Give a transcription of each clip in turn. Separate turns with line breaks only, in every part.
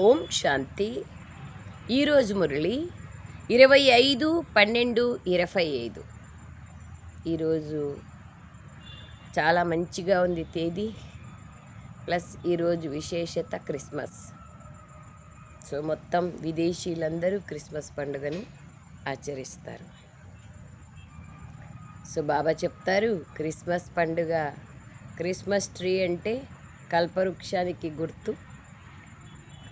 ఓం శాంతి. ఈరోజు మురళి 25/12/25. ఈరోజు చాలా మంచిగా ఉంది తేదీ, ప్లస్ ఈరోజు విశేషత క్రిస్మస్. సో మొత్తం విదేశీయులందరూ క్రిస్మస్ పండుగను ఆచరిస్తారు. సో బాబా చెప్తారు, క్రిస్మస్ పండుగ, క్రిస్మస్ ట్రీ అంటే కల్పవృక్షానికి గుర్తు.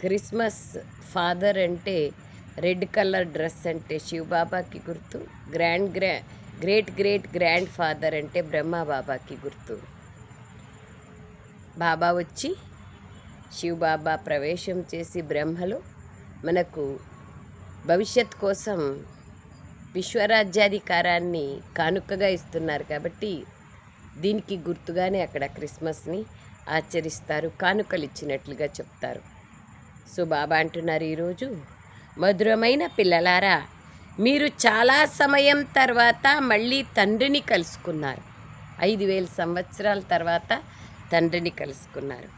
క్రిస్మస్ ఫాదర్ అంటే రెడ్ కలర్ డ్రెస్ అంటే శివబాబాకి గుర్తు. గ్రేట్ గ్రాండ్ ఫాదర్ అంటే బ్రహ్మబాబాకి గుర్తు. బాబా వచ్చి శివబాబా ప్రవేశం చేసి బ్రహ్మలో మనకు భవిష్యత్ కోసం విశ్వరాజ్యాధికారాన్ని కానుకగా ఇస్తున్నారు. కాబట్టి దీనికి గుర్తుగానే అక్కడ క్రిస్మస్ని ఆచరిస్తారు, కానుకలు ఇచ్చినట్లుగా చెప్తారు. సో బాబా అంటున్నారు, ఈరోజు మధురమైన పిల్లలారా, మీరు చాలా సమయం తర్వాత మళ్ళీ తండ్రిని కలుసుకున్నారు. 5000 సంవత్సరాల తర్వాత తండ్రిని కలుసుకున్నారు.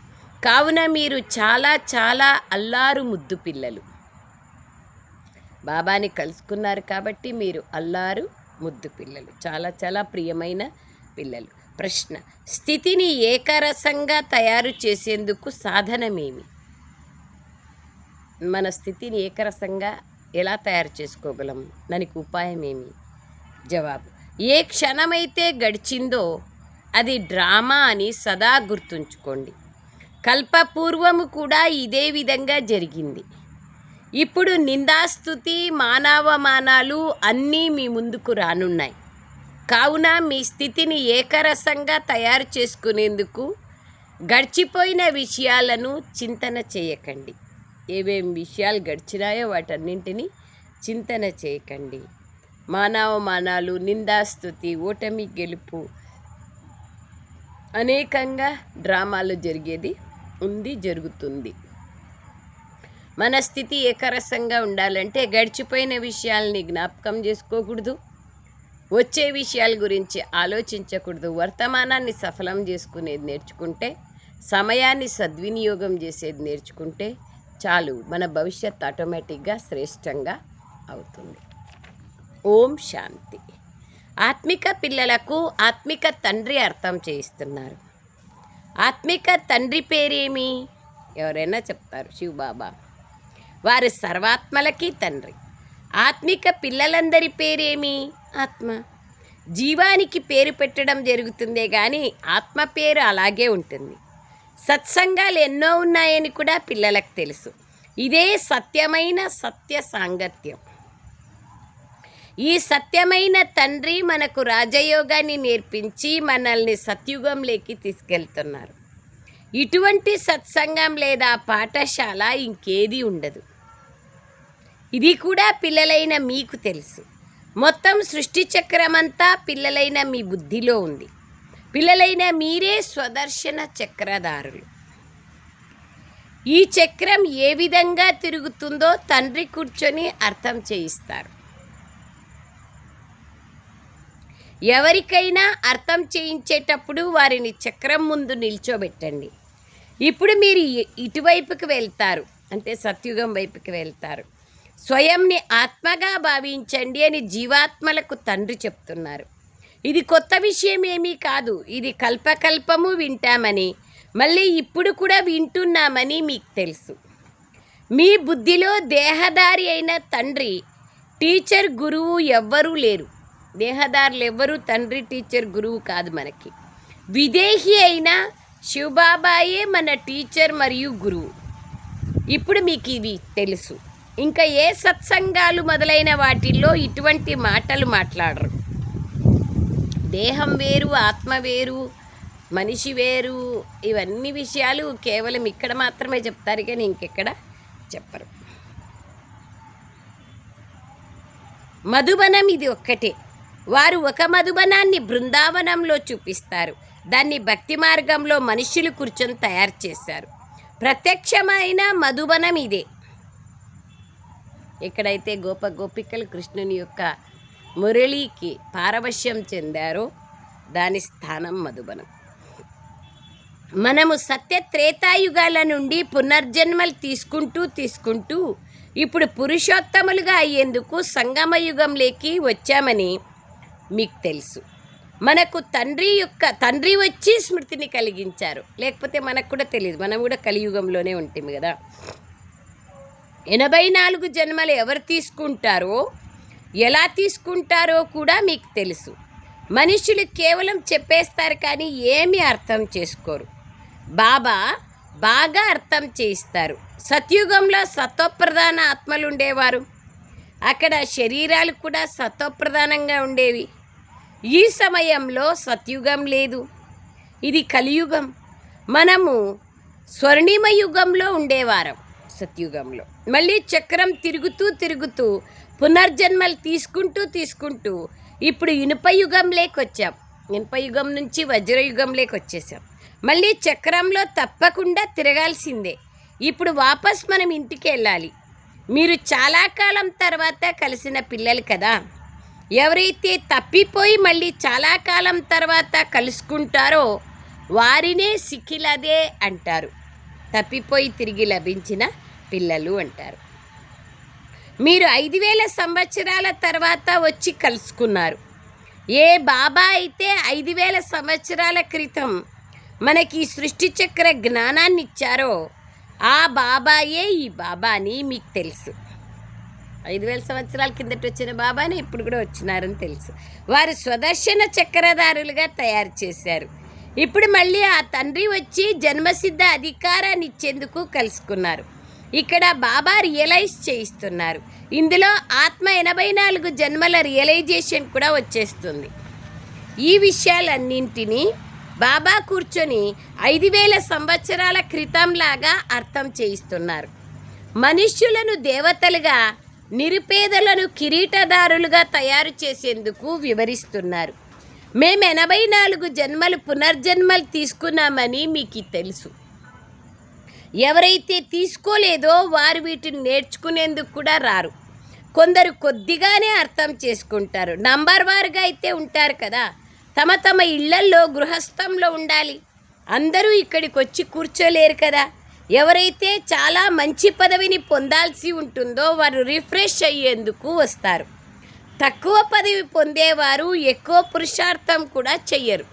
కావున మీరు చాలా చాలా అల్లారు ముద్దు పిల్లలు. బాబాని కలుసుకున్నారు కాబట్టి మీరు అల్లారు ముద్దు పిల్లలు, చాలా చాలా ప్రియమైన పిల్లలు. ప్రశ్న: స్థితిని ఏకరసంగా తయారు చేసేందుకు సాధనమేమి? మన స్థితిని ఏకరసంగా ఎలా తయారు చేసుకోగలం? దానికి ఉపాయం ఏమి? జవాబు: ఏ క్షణమైతే గడిచిందో అది డ్రామా అని సదా గుర్తుంచుకోండి. కల్పపూర్వము కూడా ఇదే విధంగా జరిగింది. ఇప్పుడు నిందాస్తుతి, మానవమానాలు అన్నీ మీ ముందుకు రానున్నాయి. కావున మీ స్థితిని ఏకరసంగా తయారు చేసుకునేందుకు గడిచిపోయిన విషయాలను చింతన చేయకండి. ఏవేం విషయాలు గడిచినాయో వాటన్నింటినీ చింతన చేయకండి. మానవమానాలు, నిందాస్తుతి, ఓటమి, గెలుపు, అనేకంగా డ్రామాలు జరుగుతుంది. మన స్థితి ఏకరసంగా ఉండాలంటే గడిచిపోయిన విషయాల్ని జ్ఞాపకం చేసుకోకూడదు, వచ్చే విషయాల గురించి ఆలోచించకూడదు. వర్తమానాన్ని సఫలం చేసుకునేది నేర్చుకుంటే, సమయాన్ని సద్వినియోగం చేసేది నేర్చుకుంటే చాలు, మన భవిష్యత్ ఆటోమేటిక్గా శ్రేష్టంగా అవుతుంది. ఓం శాంతి. ఆత్మిక పిల్లలకు ఆత్మిక తండ్రి అర్థం చేయిస్తున్నారు. ఆత్మిక తండ్రి పేరేమి? ఎవరైనా చెప్తారు, శివబాబా. వారు సర్వాత్మలకి తండ్రి. ఆత్మిక పిల్లలందరి పేరేమి? ఆత్మ. జీవానికి పేరు పెట్టడం జరుగుతుందే కానీ ఆత్మ పేరు అలాగే ఉంటుంది. సత్సంగాలు ఎన్నో ఉన్నాయని కూడా పిల్లలకు తెలుసు. ఇదే సత్యమైన సత్య సాంగత్యం. ఈ సత్యమైన తండ్రి మనకు రాజయోగాన్ని నేర్పించి మనల్ని సత్యుగంలోకి తీసుకెళ్తున్నారు. ఇటువంటి సత్సంగం లేదా పాఠశాల ఇంకేది ఉండదు. ఇది కూడా పిల్లలైన మీకు తెలుసు. మొత్తం సృష్టి చక్రమంతా పిల్లలైన మీ బుద్ధిలో ఉంది. పిల్లలైన మీరే స్వదర్శన చక్రధారులు. ఈ చక్రం ఏ విధంగా తిరుగుతుందో తండ్రి కూర్చొని అర్థం చేయిస్తారు. ఎవరికైనా అర్థం చేయించేటప్పుడు వారిని చక్రం ముందు నిల్చోబెట్టండి. ఇప్పుడు మీరు ఇటువైపుకి వెళ్తారు, అంటే సత్యుగం వైపుకి వెళ్తారు. స్వయంని ఆత్మగా భావించండి అని జీవాత్మలకు తండ్రి చెప్తున్నారు. ఇది కొత్త విషయం ఏమీ కాదు. ఇది కల్పకల్పము వింటామని, మళ్ళీ ఇప్పుడు కూడా వింటున్నామని మీకు తెలుసు. మీ బుద్ధిలో దేహదారి అయిన తండ్రి, టీచర్, గురువు ఎవ్వరూ లేరు. దేహదారులు ఎవ్వరూ తండ్రి, టీచర్, గురువు కాదు మనకి. విదేహి అయిన శివబాబాయే మన టీచర్ మరియు గురువు. ఇప్పుడు మీకు ఇవి తెలుసు. ఇంకా ఏ సత్సంగాలు మొదలైన వాటిల్లో ఇటువంటి మాటలు మాట్లాడరు. దేహం వేరు, ఆత్మ వేరు, మనిషి వేరు, ఇవన్నీ విషయాలు కేవలం ఇక్కడ మాత్రమే చెప్తారు కానీ ఇంకెక్కడ చెప్పరు. మధుబనం ఇది ఒక్కటే. వారు ఒక మధుబనాన్ని బృందావనంలో చూపిస్తారు. దాన్ని భక్తి మార్గంలో మనుషులు కూర్చొని తయారు చేశారు. ప్రత్యక్షమైన మధుబనం ఇదే. ఎక్కడైతే గోపికలు కృష్ణుని యొక్క మురళికి పారవశ్యం చెందారో దాని స్థానం మధుబనం. మనము సత్య త్రేతాయుగాల నుండి పునర్జన్మలు తీసుకుంటూ ఇప్పుడు పురుషోత్తములుగా అయ్యేందుకు సంగమయుగంలోకి వచ్చామని మీకు తెలుసు. మనకు తండ్రి వచ్చి స్మృతిని కలిగించారు, లేకపోతే మనకు కూడా తెలియదు. మనం కూడా కలియుగంలోనే ఉంటాం కదా. 84 జన్మలు ఎవరు తీసుకుంటారో, ఎలా తీసుకుంటారో కూడా మీకు తెలుసు. మనుషులు కేవలం చెప్పేస్తారు కానీ ఏమీ అర్థం చేసుకోరు. బాబా బాగా అర్థం చేయిస్తారు. సత్యుగంలో సత్వప్రధాన ఆత్మలు ఉండేవారు. అక్కడ శరీరాలు కూడా సత్వప్రధానంగా ఉండేవి. ఈ సమయంలో సత్యుగం లేదు, ఇది కలియుగం. మనము స్వర్ణిమ యుగంలో ఉండేవారం. సత్యుగంలో మళ్ళీ చక్రం తిరుగుతూ పునర్జన్మలు తీసుకుంటూ ఇప్పుడు ఇనుపయుగంలోకి వచ్చాం. ఇనుపయుగం నుంచి వజ్రయుగంలోకి వచ్చేసాం. మళ్ళీ చక్రంలో తప్పకుండా తిరగాల్సిందే. ఇప్పుడు వాపస్ మనం ఇంటికి వెళ్ళాలి. మీరు చాలా కాలం తర్వాత కలిసిన పిల్లలు కదా. ఎవరైతే తప్పిపోయి మళ్ళీ చాలా కాలం తర్వాత కలుసుకుంటారో వారినే సిక్కిలదే అంటారు. తప్పిపోయి తిరిగి లభించిన పిల్లలు అంటారు. మీరు 5000 సంవత్సరాల తర్వాత వచ్చి కలుసుకున్నారు. ఏ బాబా అయితే 5000 సంవత్సరాల క్రితం మనకి సృష్టి చక్ర జ్ఞానాన్ని ఇచ్చారో ఆ బాబాయే ఈ బాబా అని మీకు తెలుసు. 5000 సంవత్సరాల కిందట వచ్చిన బాబానే ఇప్పుడు కూడా వచ్చినారని తెలుసు. వారు స్వదర్శన చక్రధారులుగా తయారు చేశారు. ఇప్పుడు మళ్ళీ ఆ తండ్రి వచ్చి జన్మసిద్ధ అధికారాన్ని ఇచ్చేందుకు కలుసుకున్నారు. ఇక్కడ బాబా రియలైజ్ చేయిస్తున్నారు. ఇందులో ఆత్మ 84 జన్మల రియలైజేషన్ కూడా వచ్చేస్తుంది. ఈ విషయాలన్నింటినీ బాబా కూర్చొని 5000 సంవత్సరాల క్రితంలాగా అర్థం చేయిస్తున్నారు. మనుష్యులను దేవతలుగా, నిరుపేదలను కిరీటదారులుగా తయారు చేసేందుకు వివరిస్తున్నారు. మేము 84 జన్మలు పునర్జన్మలు తీసుకున్నామని మీకు తెలుసు. ఎవరైతే తీసుకోలేదో వారు వీటిని నేర్చుకునేందుకు కూడా రారు. కొందరు కొద్దిగానే అర్థం చేసుకుంటారు. నంబర్ వారుగా అయితే ఉంటారు కదా. తమ ఇళ్లల్లో గృహస్థంలో ఉండాలి. అందరూ ఇక్కడికి వచ్చి కూర్చోలేరు కదా. ఎవరైతే చాలా మంచి పదవిని పొందాల్సి ఉంటుందో వారు రిఫ్రెష్ అయ్యేందుకు వస్తారు. తక్కువ పదవి పొందేవారు ఎక్కువ పురుషార్థం కూడా చెయ్యరు.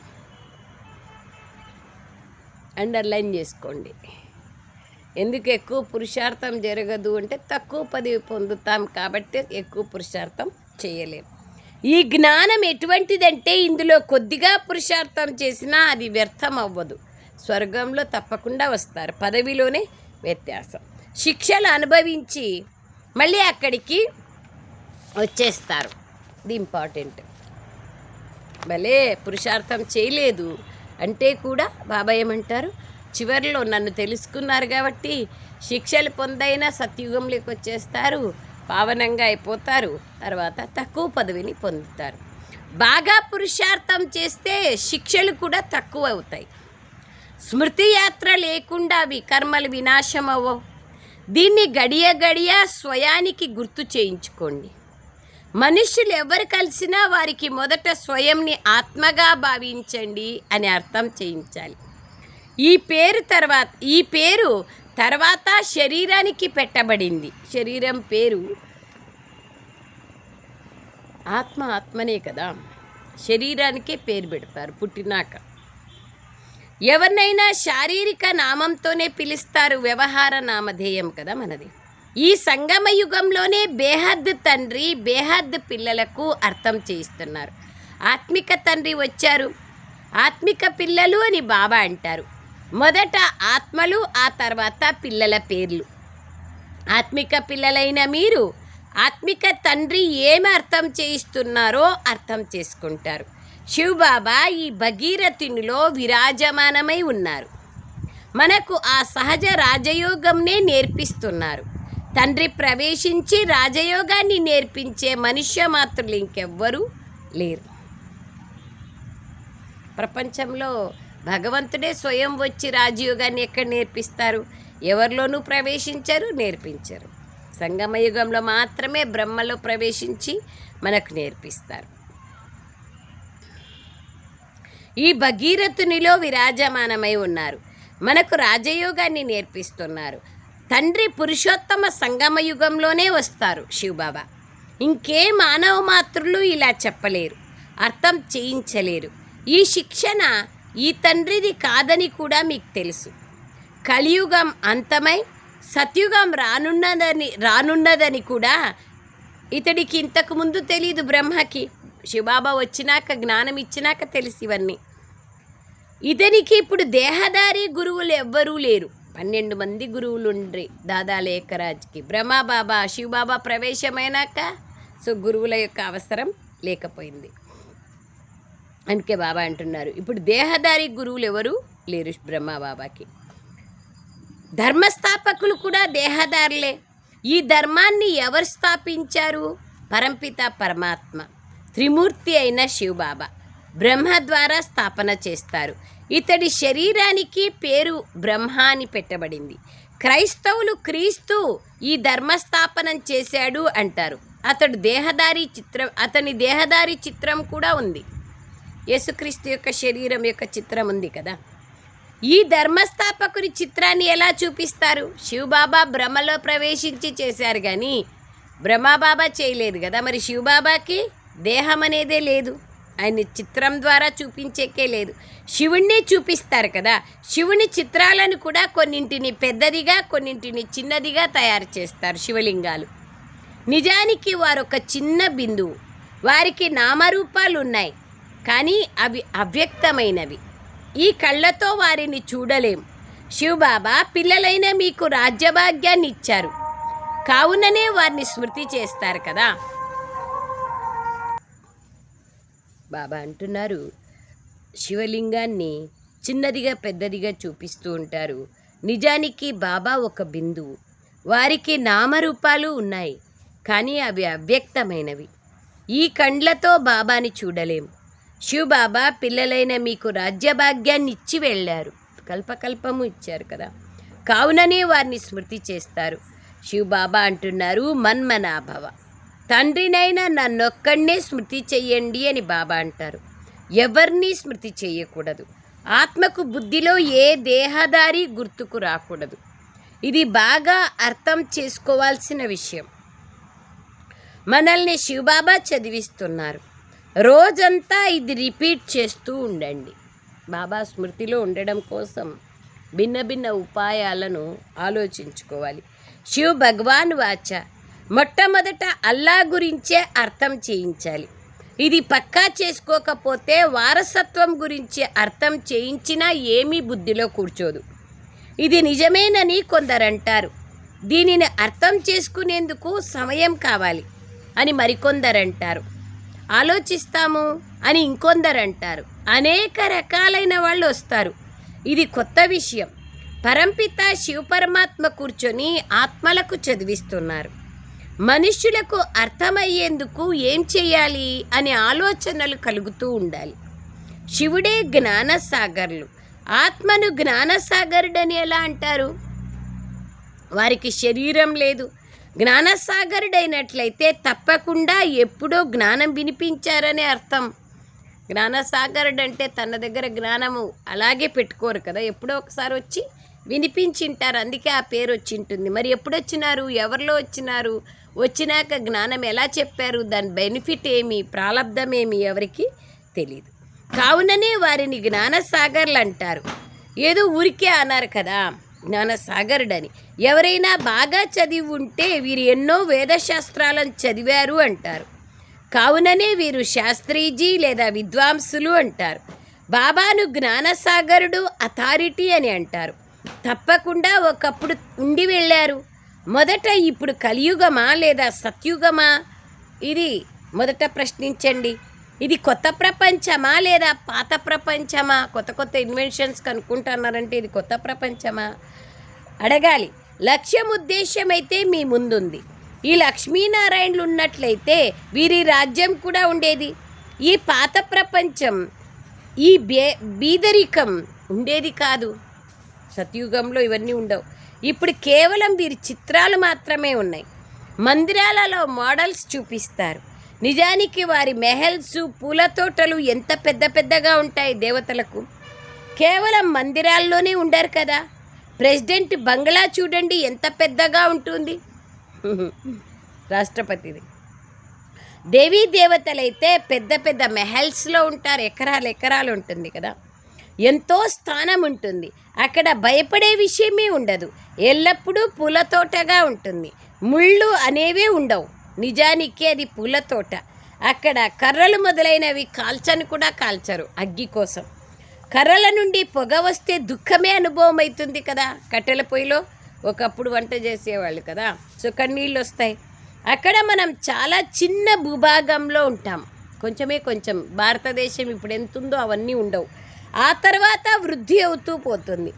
అండర్లైన్ చేసుకోండి. ఎందుకు ఎక్కువ పురుషార్థం జరగదు అంటే తక్కువ పదవి పొందుతాం కాబట్టి ఎక్కువ పురుషార్థం చేయలేం. ఈ జ్ఞానం ఎటువంటిదంటే ఇందులో కొద్దిగా పురుషార్థం చేసినా అది వ్యర్థం అవ్వదు. స్వర్గంలో తప్పకుండా వస్తారు. పదవిలోనే వ్యత్యాసం. శిక్షలు అనుభవించి మళ్ళీ అక్కడికి వచ్చేస్తారు. ఇది ఇంపార్టెంట్. భలే పురుషార్థం చేయలేదు అంటే కూడా బాబా ఏమంటారు, చివరిలో నన్ను తెలుసుకున్నారు కాబట్టి శిక్షలు పొందైనా సత్యుగంలోకి వచ్చేస్తారు, పావనంగా అయిపోతారు, తర్వాత తక్కువ పదవిని పొందుతారు. బాగా పురుషార్థం చేస్తే శిక్షలు కూడా తక్కువ అవుతాయి. స్మృతి యాత్ర లేకుండా కర్మలు వినాశం అవ్వవు. దీన్ని గడియ స్వయానికి గుర్తు చేయించుకోండి. మనుషులు ఎవరు కలిసినా వారికి మొదట స్వయంని ఆత్మగా భావించండి అని అర్థం చేయించాలి. ఈ పేరు తర్వాత శరీరానికి పెట్టబడింది. శరీరం పేరు ఆత్మనే కదా. శరీరానికే పేరు పెడతారు పుట్టినాక. ఎవరినైనా శారీరక నామంతోనే పిలుస్తారు. వ్యవహార నామధేయం కదా మనది. ఈ సంగమ యుగంలోనే బేహద్ తండ్రి బేహద్ పిల్లలకు అర్థం చేయిస్తున్నారు. ఆత్మిక తండ్రి వచ్చారు, ఆత్మిక పిల్లలు అని బాబా అంటారు. మొదట ఆత్మలు, ఆ తర్వాత పిల్లల పేర్లు. ఆత్మిక పిల్లలైన మీరు ఆత్మిక తండ్రి ఏమి అర్థం చేయిస్తున్నారో అర్థం చేసుకుంటారు. శివబాబా ఈ భగీరథునిలో విరాజమానమై ఉన్నారు. మనకు ఆ సహజ రాజయోగంనే నేర్పిస్తున్నారు. తండ్రి ప్రవేశించి రాజయోగాన్ని నేర్పించే మనుష్య మాత్రులు ఇంకెవ్వరూ లేరు. ప్రపంచంలో భగవంతుడే స్వయం వచ్చి రాజయోగాన్ని ఎక్కడ నేర్పిస్తారు? ఎవరిలోనూ ప్రవేశించరు, నేర్పించరు. సంగమయుగంలో మాత్రమే బ్రహ్మలో ప్రవేశించి మనకు నేర్పిస్తారు. ఈ భగీరథునిలో విరాజమానమై ఉన్నారు. మనకు రాజయోగాన్ని నేర్పిస్తున్నారు. తండ్రి పురుషోత్తమ సంగమ యుగంలోనే వస్తారు శివబాబా. ఇంకే మానవ మాతృలు ఇలా చెప్పలేరు, అర్థం చేయించలేరు. ఈ శిక్షణ ఈ తండ్రిది కాదని కూడా మీకు తెలుసు. కలియుగం అంతమై సత్యుగం రానున్నదని కూడా ఇతడికి ఇంతకు ముందు తెలీదు. బ్రహ్మకి శివబాబా వచ్చినాక, జ్ఞానం ఇచ్చినాక తెలిసి ఇవన్నీ. ఇతనికి ఇప్పుడు దేహదారి గురువులు ఎవ్వరూ లేరు. 12 మంది గురువులు ఉండ్రి దాదా లేఖరాజ్కి. బ్రహ్మబాబా శివబాబా ప్రవేశమైనాక గురువుల యొక్క అవసరం లేకపోయింది. అందుకే బాబా అంటున్నారు, ఇప్పుడు దేహదారి గురువులు ఎవరు లేరు బ్రహ్మబాబాకి. ధర్మస్థాపకులు కూడా దేహదారులే. ఈ ధర్మాన్ని ఎవరు స్థాపించారు? పరంపిత పరమాత్మ, త్రిమూర్తి అయిన శివబాబా బ్రహ్మ ద్వారా స్థాపన చేస్తారు. ఇతడి శరీరానికి పేరు బ్రహ్మ అని పెట్టబడింది. క్రైస్తవులు క్రీస్తు ఈ ధర్మస్థాపనం చేశాడు అంటారు. అతని దేహదారి చిత్రం కూడా ఉంది. యేసుక్రీస్తు యొక్క శరీరం యొక్క చిత్రం ఉంది కదా. ఈ ధర్మస్థాపకుని చిత్రాన్ని ఎలా చూపిస్తారు? శివబాబా బ్రహ్మలో ప్రవేశించి చేశారు, కానీ బ్రహ్మబాబా చేయలేదు కదా. మరి శివబాబాకి దేహం అనేదే లేదు, ఆయన చిత్రం ద్వారా చూపించేకే లేదు. శివుణ్ణి చూపిస్తారు కదా. శివుని చిత్రాలను కూడా కొన్నింటిని పెద్దదిగా, కొన్నింటిని చిన్నదిగా తయారు చేస్తారు శివలింగాలు. నిజానికి వారు ఒక చిన్న బిందువు. వారికి నామరూపాలు ఉన్నాయి, కానీ అవి అవ్యక్తమైనవి. ఈ కళ్ళతో వారిని చూడలేం. శివబాబా పిల్లలైన మీకు రాజ్యభాగ్యాన్ని ఇచ్చారు, కావుననే వారిని స్మృతి చేస్తారు కదా. బాబా అంటున్నారు, శివలింగాన్ని చిన్నదిగా పెద్దదిగా చూపిస్తూ ఉంటారు. నిజానికి బాబా ఒక బిందువు. వారికి నామరూపాలు ఉన్నాయి, కానీ అవి అవ్యక్తమైనవి. ఈ కండ్లతో బాబాని చూడలేం. శివబాబా పిల్లలైన మీకు రాజ్యభాగ్యాన్ని ఇచ్చి వెళ్ళారు, కల్పకల్పము ఇచ్చారు కదా, కావుననే వారిని స్మృతి చేస్తారు. శివబాబా అంటున్నారు, మన్మనాభవ, తండ్రినైనా నన్నొక్కడినే స్మృతి చెయ్యండి అని బాబా అంటారు. ఎవరిని స్మృతి చెయ్యకూడదు. ఆత్మకు బుద్ధిలో ఏ దేహదారి గుర్తుకు రాకూడదు. ఇది బాగా అర్థం చేసుకోవాల్సిన విషయం. మనల్ని శివబాబా చదివిస్తున్నారు. రోజంతా ఇది రిపీట్ చేస్తూ ఉండండి. బాబా స్మృతిలో ఉండడం కోసం భిన్న భిన్న ఉపాయాలను ఆలోచించుకోవాలి. శివ్ భగవాన్ వాచ, మొట్టమొదట అల్లా గురించే అర్థం చేయించాలి. ఇది పక్కా చేసుకోకపోతే వారసత్వం గురించి అర్థం చేయించినా ఏమీ బుద్ధిలో కూర్చోదు. ఇది నిజమేనని కొందరంటారు. దీనిని అర్థం చేసుకునేందుకు సమయం కావాలి అని మరికొందరంటారు. ఆలోచిస్తాము అని ఇంకొందరంటారు. అనేక రకాలైన వాళ్ళు వస్తారు. ఇది కొత్త విషయం. పరంపిత శివపరమాత్మ కూర్చొని ఆత్మలకు చదివిస్తున్నారు. మనుష్యులకు అర్థమయ్యేందుకు ఏం చేయాలి అనే ఆలోచనలు కలుగుతూ ఉండాలి. శివుడే జ్ఞానసాగర్లు. ఆత్మను జ్ఞానసాగరుడని ఎలా అంటారు? వారికి శరీరం లేదు. జ్ఞానసాగరుడైనట్లయితే తప్పకుండా ఎప్పుడో జ్ఞానం వినిపించారనే అర్థం. జ్ఞానసాగరుడు అంటే తన దగ్గర జ్ఞానము అలాగే పెట్టుకోరు కదా, ఎప్పుడో ఒకసారి వచ్చి వినిపించింటారు, అందుకే ఆ పేరు వచ్చి ఉంటుంది. మరి ఎప్పుడు వచ్చినారు, ఎవరిలో వచ్చినారు, వచ్చినాక జ్ఞానం ఎలా చెప్పారు, దాని బెనిఫిట్ ఏమి, ప్రాలబ్ధం ఏమి ఎవరికి తెలియదు. కావుననే వారిని జ్ఞానసాగర్లు అంటారు. ఏదో ఊరికే అన్నారు కదా జ్ఞానసాగరుడని. ఎవరైనా బాగా చదివి ఉంటే వీరు ఎన్నో వేదశాస్త్రాలను చదివారు అంటారు. కావుననే వీరు శాస్త్రీజీ లేదా విద్వాంసులు అంటారు. బాబాను జ్ఞానసాగరుడు, అథారిటీ అని అంటారు. తప్పకుండా ఒకప్పుడు ఉండి వెళ్ళారు. మొదట ఇప్పుడు కలియుగమా లేదా సత్యుగమా? ఇది మొదట ప్రశ్నించండి. ఇది కొత్త ప్రపంచమా లేదా పాత ప్రపంచమా? కొత్త కొత్త ఇన్వెన్షన్స్ కనుక్కుంటున్నారంటే ఇది కొత్త ప్రపంచమా అడగాలి. లక్ష్యం ఉద్దేశం అయితే మీ ముందుంది. ఈ లక్ష్మీనారాయణలు ఉన్నట్లయితే వీరి రాజ్యం కూడా ఉండేది. ఈ పాత ప్రపంచం, ఈ బీదరికం ఉండేది కాదు. సత్యుగంలో ఇవన్నీ ఉండవు. ఇప్పుడు కేవలం వీరి చిత్రాలు మాత్రమే ఉన్నాయి. మందిరాలలో మోడల్స్ చూపిస్తారు. నిజానికి వారి మెహల్స్, పూల తోటలు ఎంత పెద్ద పెద్దగా ఉంటాయి దేవతలకు. కేవలం మందిరాల్లోనే ఉండరు కదా. ప్రెసిడెంట్ బంగ్లా చూడండి ఎంత పెద్దగా ఉంటుంది, రాష్ట్రపతిది. దేవీ దేవతలైతే పెద్ద పెద్ద మెహల్స్లో ఉంటారు, ఎకరాలు ఉంటుంది కదా. ఎంతో స్థానం ఉంటుంది అక్కడ. భయపడే విషయమే ఉండదు. ఎల్లప్పుడూ పూల తోటగా ఉంటుంది. ముళ్ళు అనేవే ఉండవు. నిజానికి అది పూల తోట. అక్కడ కర్రలు మొదలైనవి కాల్చని కూడా కాల్చరు అగ్గి కోసం. కర్రల నుండి పొగ వస్తే దుఃఖమే అనుభవం అవుతుంది కదా. కట్టెల పొయ్యిలో ఒకప్పుడు వంట చేసేవాళ్ళు కదా, సో కన్నీళ్ళు వస్తాయి. అక్కడ మనం చాలా చిన్న భూభాగంలో ఉంటాం. కొంచెం భారతదేశం ఇప్పుడు ఎంత ఉందో అవన్నీ ఉండవు. ఆ తర్వాత వృద్ధి అవుతూ పోతుంది.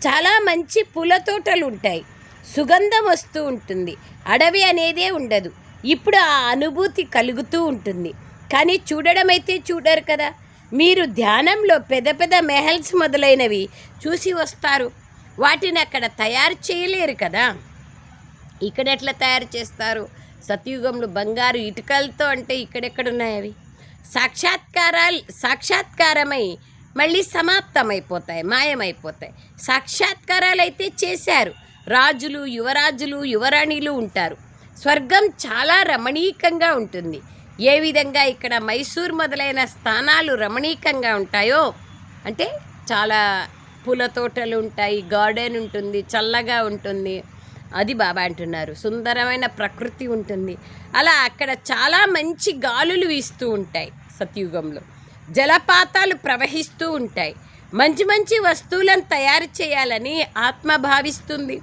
చాలా మంచి పూల తోటలు ఉంటాయి. సుగంధం వస్తూ ఉంటుంది. అడవి అనేదే ఉండదు. ఇప్పుడు ఆ అనుభూతి కలుగుతూ ఉంటుంది. కానీ చూడడం అయితే చూడరు కదా. మీరు ధ్యానంలో పెద్ద పెద్ద మెహల్స్ మొదలైనవి చూసి వస్తారు. వాటిని అక్కడ తయారు చేయలేరు కదా. ఇక్కడ ఎట్లా తయారు చేస్తారు? సత్యుగంలో బంగారు ఇటుకలతో అంటే ఇక్కడెక్కడున్నాయి అవి? సాక్షాత్కారమై మళ్ళీ సమాప్తమైపోతాయి, మాయమైపోతాయి. సాక్షాత్కారాలు అయితే చేశారు. రాజులు, యువరాజులు, యువరాణిలు ఉంటారు. స్వర్గం చాలా రమణీకంగా ఉంటుంది. ఏ విధంగా ఇక్కడ మైసూర్ మొదలైన స్థానాలు రమణీకంగా ఉంటాయో, అంటే చాలా పూల తోటలు ఉంటాయి, గార్డెన్ ఉంటుంది, చల్లగా ఉంటుంది. అది బాబా అంటున్నారు. సుందరమైన ప్రకృతి ఉంటుంది. అలా అక్కడ చాలా మంచి గాలులు వీస్తూ ఉంటాయి. సత్యుగంలో జలపాతాలు ప్రవహిస్తూ ఉంటాయి. మంచి వస్తువులను తయారు చేయాలని ఆత్మ భావిస్తుంది.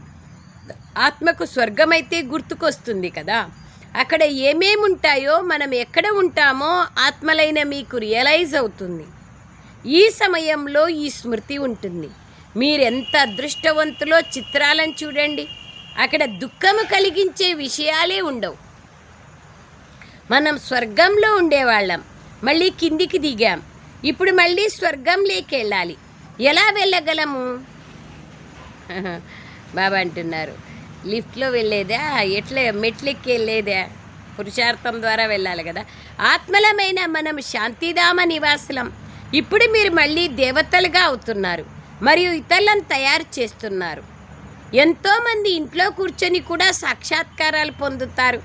ఆత్మకు స్వర్గమైతే గుర్తుకొస్తుంది కదా. అక్కడ ఏమేమి ఉంటాయో, మనం ఎక్కడ ఉంటామో ఆత్మలైన మీకు రియలైజ్ అవుతుంది. ఈ సమయంలో ఈ స్మృతి ఉంటుంది. మీరెంత అదృష్టవంతులో చిత్రాలను చూడండి. అక్కడ దుఃఖము కలిగించే విషయాలే ఉండవు. మనం స్వర్గంలో ఉండేవాళ్ళం, మళ్ళీ కిందికి దిగాం. ఇప్పుడు మళ్ళీ స్వర్గంలోకి వెళ్ళాలి. ఎలా వెళ్ళగలము? బాబా అంటున్నారు, లిఫ్ట్లో వెళ్ళేదా, ఎట్లా మెట్లెక్కి వెళ్ళేదా? పురుషార్థం ద్వారా వెళ్ళాలి కదా. ఆత్మలమైన మనం శాంతిధామ నివాసులం. ఇప్పుడు మీరు మళ్ళీ దేవతలుగా అవుతున్నారు మరియు ఇతరులను తయారు చేస్తున్నారు. ఎంతోమంది ఇంట్లో కూర్చొని కూడా సాక్షాత్కారాలు పొందుతారు.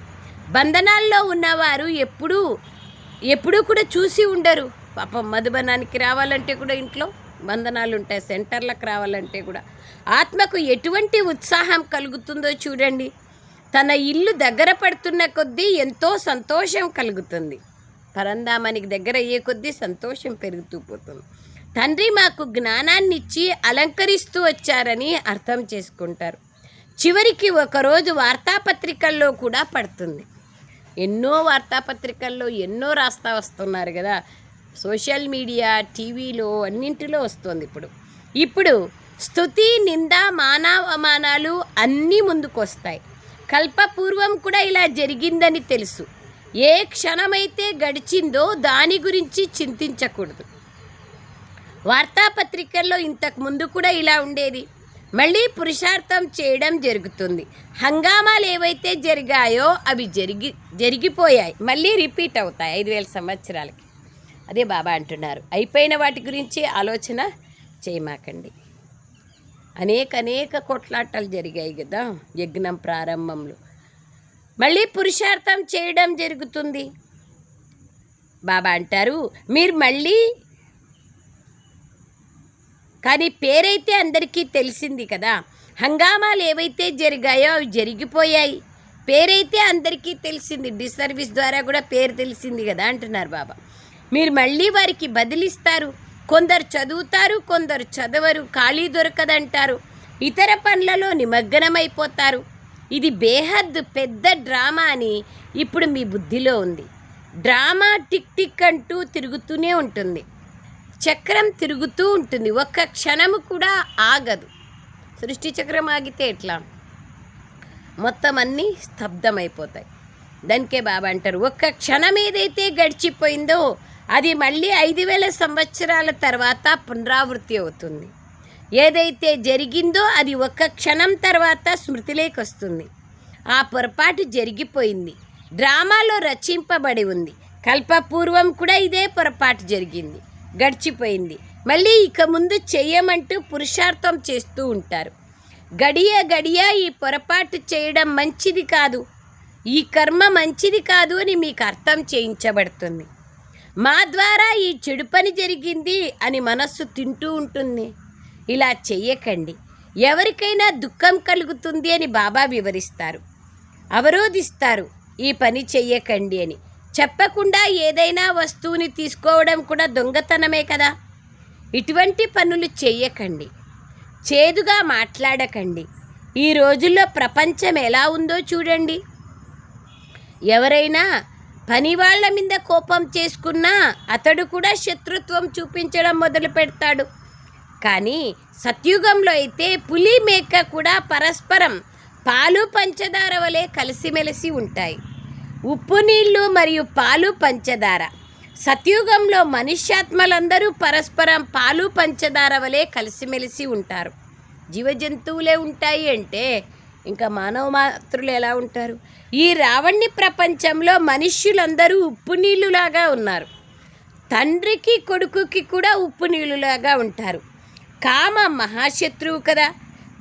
బంధనాల్లో ఉన్నవారు ఎప్పుడూ కూడా చూసి ఉండరు. పాపం మధుబనానికి రావాలంటే కూడా ఇంట్లో బంధనాలు ఉంటాయి. సెంటర్లకు రావాలంటే కూడా ఆత్మకు ఎటువంటి ఉత్సాహం కలుగుతుందో చూడండి. తన ఇల్లు దగ్గర పడుతున్న కొద్దీ ఎంతో సంతోషం కలుగుతుంది. పరంధామానికి దగ్గర అయ్యే కొద్దీ సంతోషం పెరుగుతూ పోతుంది. తండ్రి మాకు జ్ఞానాన్ని ఇచ్చి అలంకరిస్తూ వచ్చారని అర్థం చేసుకుంటారు. చివరికి ఒకరోజు వార్తాపత్రికల్లో కూడా పడుతుంది. ఎన్నో వార్తాపత్రికల్లో ఎన్నో రాస్తా వస్తున్నారు కదా. సోషల్ మీడియా, టీవీలో అన్నింటిలో వస్తుంది. ఇప్పుడు స్తుతి, నింద, అవమానాలు అన్నీ ముందుకు వస్తాయి. కల్పపూర్వం కూడా ఇలా జరిగిందని తెలుసు. ఏ క్షణమైతే గడిచిందో దాని గురించి చింతించకూడదు. వార్తాపత్రికల్లో ఇంతకు ముందు కూడా ఇలా ఉండేది. మళ్ళీ పురుషార్థం చేయడం జరుగుతుంది. హంగామాలు ఏవైతే జరిగాయో అవి జరిగిపోయాయి, మళ్ళీ రిపీట్ అవుతాయి 5000 సంవత్సరాలకి. అదే బాబా అంటున్నారు, అయిపోయిన వాటి గురించి ఆలోచన చేయమాకండి. అనేక కొట్లాటలు జరిగాయి కదా యజ్ఞం ప్రారంభంలో. మళ్ళీ పురుషార్థం చేయడం జరుగుతుంది. బాబా అంటారు, మీరు మళ్ళీ, కానీ పేరైతే అందరికీ తెలిసింది కదా. హంగామాలు ఏవైతే జరిగాయో అవి జరిగిపోయాయి. పేరైతే అందరికీ తెలిసింది. డిసర్వీస్ ద్వారా కూడా పేరు తెలిసింది కదా అంటున్నారు బాబా. మీరు మళ్ళీ వారికి బదిలిస్తారు. కొందరు చదువుతారు, కొందరు చదవరు, ఖాళీ దొరకదంటారు, ఇతర పనులలో నిమగ్నమైపోతారు. ఇది బేహద్ పెద్ద డ్రామా అని ఇప్పుడు మీ బుద్ధిలో ఉంది. డ్రామా టిక్ అంటూ తిరుగుతూనే ఉంటుంది. చక్రం తిరుగుతూ ఉంటుంది, ఒక్క క్షణము కూడా ఆగదు. సృష్టి చక్రం ఆగితే ఎట్లా? మొత్తం అన్నీ స్తబ్దమైపోతాయి. దానికే బాబా అంటారు, ఒక్క క్షణం ఏదైతే గడిచిపోయిందో అది మళ్ళీ 5000 సంవత్సరాల తర్వాత పునరావృత్తి అవుతుంది. ఏదైతే జరిగిందో అది ఒక్క క్షణం తర్వాత స్మృతిలోకి వస్తుంది. ఆ పొరపాటు జరిగిపోయింది, డ్రామాలో రచింపబడి ఉంది. కల్పపూర్వం కూడా ఇదే పొరపాటు జరిగింది, గడిచిపోయింది. మళ్ళీ ఇక ముందు చెయ్యమంటూ పురుషార్థం చేస్తూ ఉంటారు. గడియ గడియ ఈ పొరపాటు చేయడం మంచిది కాదు, ఈ కర్మ మంచిది కాదు అని మీకు అర్థం చేయించబడుతుంది. మా ద్వారా ఈ చెడు పని జరిగింది అని మనస్సు తింటూ ఉంటుంది. ఇలా చెయ్యకండి, ఎవరికైనా దుఃఖం కలుగుతుంది అని బాబా వివరిస్తారు, అవరోధిస్తారు. ఈ పని చెయ్యకండి అని చెప్పకుండా ఏదైనా వస్తువుని తీసుకోవడం కూడా దొంగతనమే కదా. ఇటువంటి పనులు చెయ్యకండి, చేదుగా మాట్లాడకండి. ఈ రోజుల్లో ప్రపంచం ఎలా ఉందో చూడండి. ఎవరైనా పని వాళ్ళ మీద కోపం చేసుకున్నా అతడు కూడా శత్రుత్వం చూపించడం మొదలు పెడతాడు. కానీ సత్యుగంలో అయితే పులి మేక కూడా పరస్పరం పాలు పంచదార వలె కలిసిమెలిసి ఉంటాయి. ఉప్పు నీళ్ళు మరియు పాలు పంచదార. సత్యుగంలో మనుష్యాత్మలందరూ పరస్పరం పాలు పంచదార వలె కలిసిమెలిసి ఉంటారు. జీవజంతువులే ఉంటాయి అంటే ఇంకా మానవ మాత్రులు ఎలా ఉంటారు? ఈ రావణ్ణి ప్రపంచంలో మనుష్యులందరూ ఉప్పు నీళ్ళులాగా ఉన్నారు. తండ్రికి కొడుకుకి కూడా ఉప్పు నీళ్ళులాగా ఉంటారు. కామ మహాశత్రువు కదా.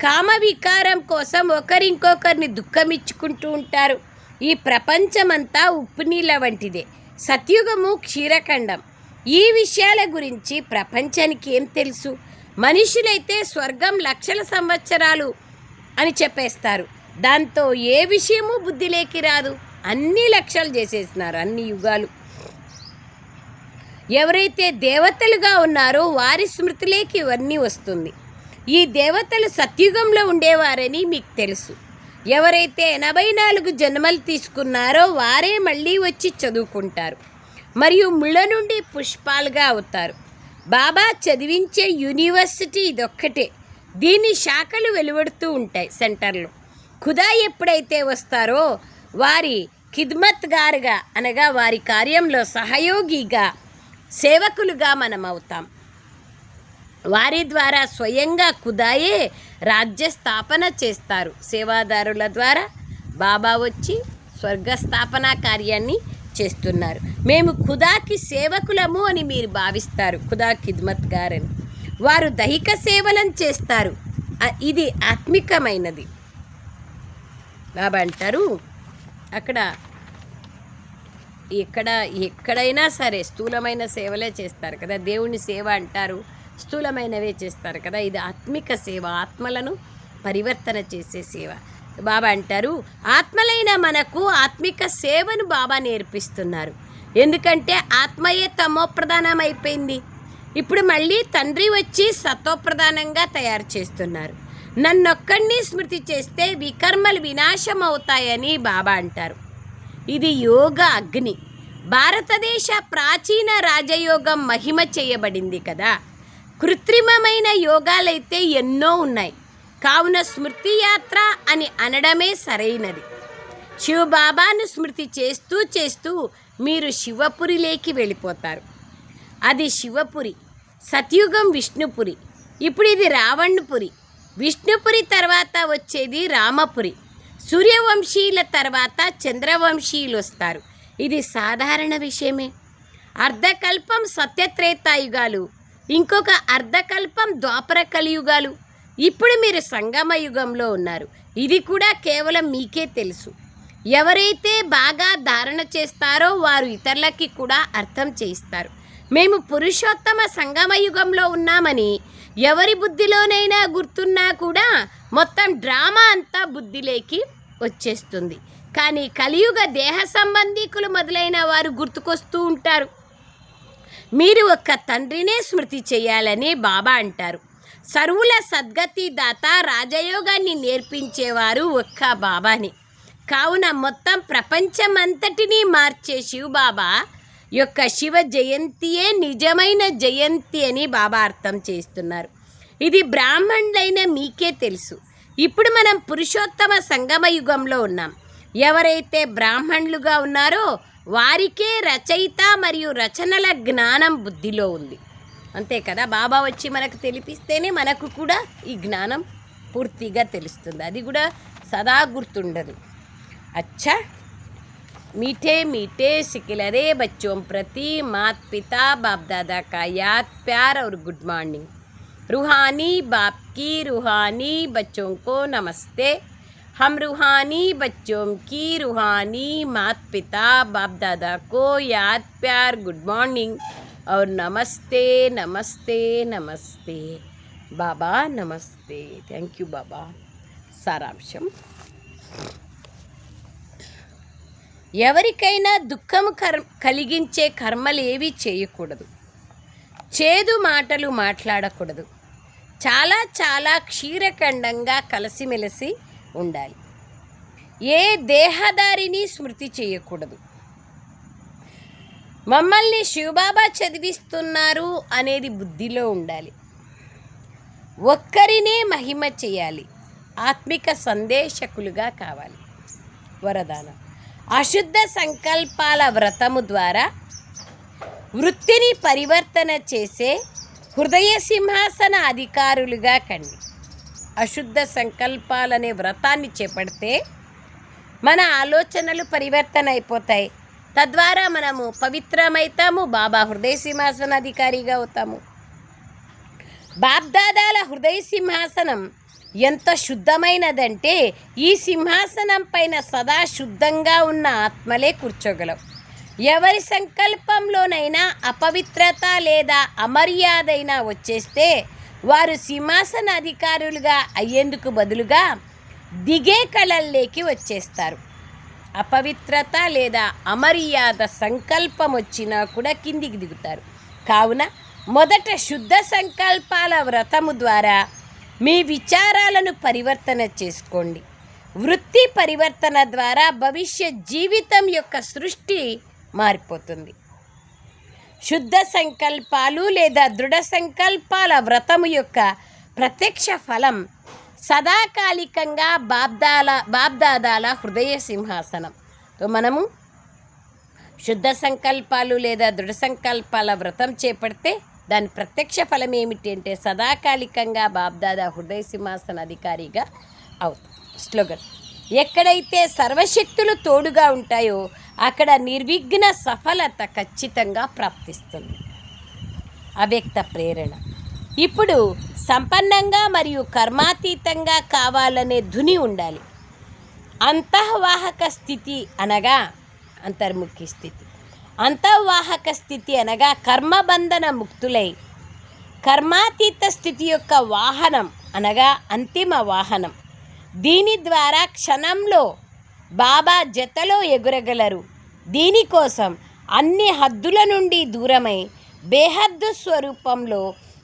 కామ వికారం కోసం ఒకరింకొకరిని దుఃఖమిచ్చుకుంటూ ఉంటారు. ఈ ప్రపంచమంతా ఉప్పు నీళ్ళ వంటిదే. సత్యుగము క్షీరఖండం. ఈ విషయాల గురించి ప్రపంచానికి ఏం తెలుసు? మనుషులైతే స్వర్గం లక్షల సంవత్సరాలు అని చెప్పేస్తారు. దాంతో ఏ విషయము బుద్ధిలోకి రాదు. అన్ని లక్షలు చేసేసినారు, అన్ని యుగాలు. ఎవరైతే దేవతలుగా ఉన్నారో వారి స్మృతిలోకి ఇవన్నీ వస్తుంది. ఈ దేవతలు సత్యుగంలో ఉండేవారని మీకు తెలుసు. ఎవరైతే 84 జన్మలు తీసుకున్నారో వారే మళ్ళీ వచ్చి చదువుకుంటారు మరియు ముళ్ళ నుండి పుష్పాలుగా అవుతారు. బాబా చదివించే యూనివర్సిటీ ఇదొక్కటే. దీని శాఖలు వెలువడుతూ ఉంటాయి సెంటర్లో. ఖుదా ఎప్పుడైతే వస్తారో వారి ఖిద్మత్గారుగా అనగా వారి కార్యంలో సహయోగిగా సేవకులుగా మనం అవుతాం. వారి ద్వారా స్వయంగా ఖుదాయే రాజ్య స్థాపన చేస్తారు. సేవాదారుల ద్వారా బాబా వచ్చి స్వర్గస్థాపన కార్యాన్ని చేస్తున్నారు. మేము ఖుదాకి సేవకులము అని మీరు భావిస్తారు. ఖుదా ఖిద్మత్గారని వారు దైహిక సేవలను చేస్తారు. ఇది ఆత్మికమైనది. బాబా అంటారు అక్కడ ఎక్కడైనా సరే స్థూలమైన సేవలే చేస్తారు కదా. దేవుని సేవ అంటారు, స్థూలమైనవే చేస్తారు కదా. ఇది ఆత్మిక సేవ, ఆత్మలను పరివర్తన చేసే సేవ. బాబా అంటారు ఆత్మలైన మనకు ఆత్మిక సేవను బాబా నేర్పిస్తున్నారు. ఎందుకంటే ఆత్మయే తమోప్రధానం అయిపోయింది. ఇప్పుడు మళ్ళీ తండ్రి వచ్చి సతోప్రధానంగా తయారు చేస్తున్నారు. నన్నొక్కడిని స్మృతి చేస్తే వికర్మలు వినాశం అవుతాయని బాబా అంటారు. ఇది యోగ అగ్ని. భారతదేశ ప్రాచీన రాజయోగం మహిమ చేయబడింది కదా. కృత్రిమమైన యోగాలైతే ఎన్నో ఉన్నాయి. కావున స్మృతి యాత్ర అని అనడమే సరైనది. శివబాబాను స్మృతి చేస్తూ చేస్తూ మీరు శివపురిలోకి వెళ్ళిపోతారు. అది శివపురి. సత్యుగం విష్ణుపురి. ఇప్పుడు ఇది రావణపురి. విష్ణుపురి తర్వాత వచ్చేది రామపురి. సూర్యవంశీయుల తర్వాత చంద్రవంశీయులు వస్తారు. ఇది సాధారణ విషయమే. అర్ధకల్పం సత్యత్రేతాయుగాలు, ఇంకొక అర్ధకల్పం ద్వాపర కలియుగాలు. ఇప్పుడు మీరు సంగమ యుగంలో ఉన్నారు. ఇది కూడా కేవలం మీకే తెలుసు. ఎవరైతే బాగా ధారణ చేస్తారో వారు ఇతరులకి కూడా అర్థం చేయిస్తారు. మేము పురుషోత్తమ సంగమ యుగంలో ఉన్నామని ఎవరి బుద్ధిలోనైనా గుర్తున్నా కూడా మొత్తం డ్రామా అంతా బుద్ధిలోకి వచ్చేస్తుంది. కానీ కలియుగ దేహ సంబంధీకులు మొదలైన వారు గుర్తుకొస్తూ ఉంటారు. మీరు ఒక్క తండ్రినే స్మృతి చేయాలని బాబా అంటారు. సర్వుల సద్గతి దాత రాజయోగాన్ని నేర్పించేవారు ఒక్క బాబాని. కావున మొత్తం ప్రపంచమంతటినీ మార్చే శివబాబా యొక్క శివ జయంతియే నిజమైన జయంతి అని బాబా అర్థం చేస్తున్నారు. ఇది బ్రాహ్మణులైన మీకే తెలుసు. ఇప్పుడు మనం పురుషోత్తమ సంగమ యుగంలో ఉన్నాం. ఎవరైతే బ్రాహ్మణులుగా ఉన్నారో వారికే రచయిత మరియు రచనల జ్ఞానం బుద్ధిలో ఉంది. అంతే కదా. బాబా వచ్చి మనకు తెలిపిస్తేనే మనకు కూడా ఈ జ్ఞానం పూర్తిగా తెలుస్తుంది. అది కూడా సదా గుర్తుండదు. అచ్చా मीठे मीठे सिकिलरे बच्चों प्रति माता पिता बाप दादा का याद प्यार और गुड मॉर्निंग। रूहानी बाप की रूहानी बच्चों को नमस्ते। हम रूहानी बच्चों की रूहानी माता पिता बाप दादा को याद प्यार गुड मॉर्निंग और नमस्ते नमस्ते नमस्ते। बाबा नमस्ते। थैंक यू बाबा। సారాంశం, ఎవరికైనా దుఃఖము కలిగించే కర్మలు ఏవి చేయకూడదు. చేదు మాటలు మాట్లాడకూడదు. చాలా చాలా క్షీరఖండంగా కలిసిమెలిసి ఉండాలి. ఏ దేహదారిని స్మృతి చేయకూడదు. మమ్మల్ని శివబాబా చదివిస్తున్నారు అనేది బుద్ధిలో ఉండాలి. ఒక్కరినే మహిమ చేయాలి. ఆత్మిక సందేశకులుగా కావాలి. వరదానం, అశుద్ధ సంకల్పాల వ్రతము ద్వారా వృత్తిని పరివర్తన చేసే హృదయ సింహాసన అధికారులుగా కండి. అశుద్ధ సంకల్పాలనే వ్రతాన్ని చేపడితే మన ఆలోచనలు పరివర్తన అయిపోతాయి. తద్వారా మనము పవిత్రమైతాము. బాబా హృదయ సింహాసన అధికారిగా అవుతాము. బాప్దాదాల హృదయ సింహాసనం ఎంత శుద్ధమైనదంటే ఈ సింహాసనం పైన సదా శుద్ధంగా ఉన్న ఆత్మలే కూర్చోగలవు. ఎవరి సంకల్పంలోనైనా అపవిత్రత లేదా అమర్యాదైనా వచ్చేస్తే వారు సింహాసన అధికారులుగా అయ్యేందుకు బదులుగా దిగే కళల్లోకి వచ్చేస్తారు. అపవిత్రత లేదా అమర్యాద సంకల్పం వచ్చినా కూడా కిందికి దిగుతారు. కావున మొదట శుద్ధ సంకల్పాల వ్రతము ద్వారా మీ విచారాలను పరివర్తన చేసుకోండి. వృత్తి పరివర్తన ద్వారా భవిష్య జీవితం యొక్క సృష్టి మారిపోతుంది. శుద్ధ సంకల్పాలు లేదా దృఢ సంకల్పాల వ్రతము యొక్క ప్రత్యక్ష ఫలం సదాకాలికంగా బాప్దాదాల హృదయ సింహాసనం. మనము శుద్ధ సంకల్పాలు లేదా దృఢ సంకల్పాల వ్రతం చేపడితే దాని ప్రత్యక్ష ఫలం ఏమిటి అంటే సదాకాలికంగా బాప్దాదా హృదయ సింహాసన అధికారిగా అవుతాం. స్లోగన్, ఎక్కడైతే సర్వశక్తులు తోడుగా ఉంటాయో అక్కడ నిర్విఘ్న సఫలత ఖచ్చితంగా ప్రాప్తిస్తుంది. అవ్యక్త ప్రేరణ, ఇప్పుడు సంపన్నంగా మరియు కర్మాతీతంగా కావాలనే ధుని ఉండాలి. అంతఃవాహక స్థితి అనగా అంతర్ముఖి స్థితి. అంతర్వాహక స్థితి అనగా కర్మబంధన ముక్తులై కర్మాతీత స్థితి యొక్క వాహనం అనగా అంతిమ వాహనం. దీని ద్వారా క్షణంలో బాబా జతలో ఎగురగలరు. దీనికోసం అన్ని హద్దుల నుండి దూరమై బేహద్దు స్వరూపంలో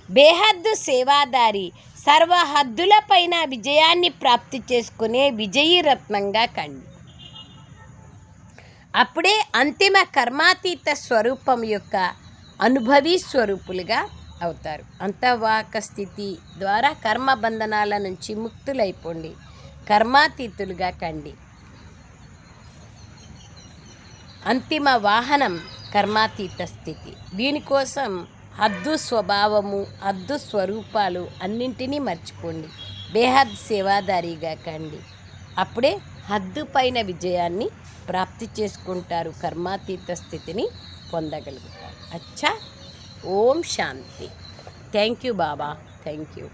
బేహద్దు సేవాదారి సర్వ హద్దులపైన విజయాన్ని ప్రాప్తి చేసుకునే విజయీ రత్నంగా కండి. అప్పుడే అంతిమ కర్మాతీత స్వరూపం యొక్క అనుభవీ స్వరూపులుగా అవుతారు. అంతర్వాహక స్థితి ద్వారా కర్మబంధనాల నుంచి ముక్తులైపోండి. కర్మాతీతులుగా కండి. అంతిమ వాహనం కర్మాతీత స్థితి. దీనికోసం హద్దు స్వభావము హద్దు స్వరూపాలు అన్నింటినీ మర్చిపోండి. బేహద్ సేవాదారిగా కండి. అప్పుడే హద్దు పైన విజయాన్ని ప్రాప్తి చేసుకుంటారు. కర్మాతీత స్థితిని పొందగలుగుతారు. అచ్చా, ఓం శాంతి. థ్యాంక్ యూ బాబా. Thank you.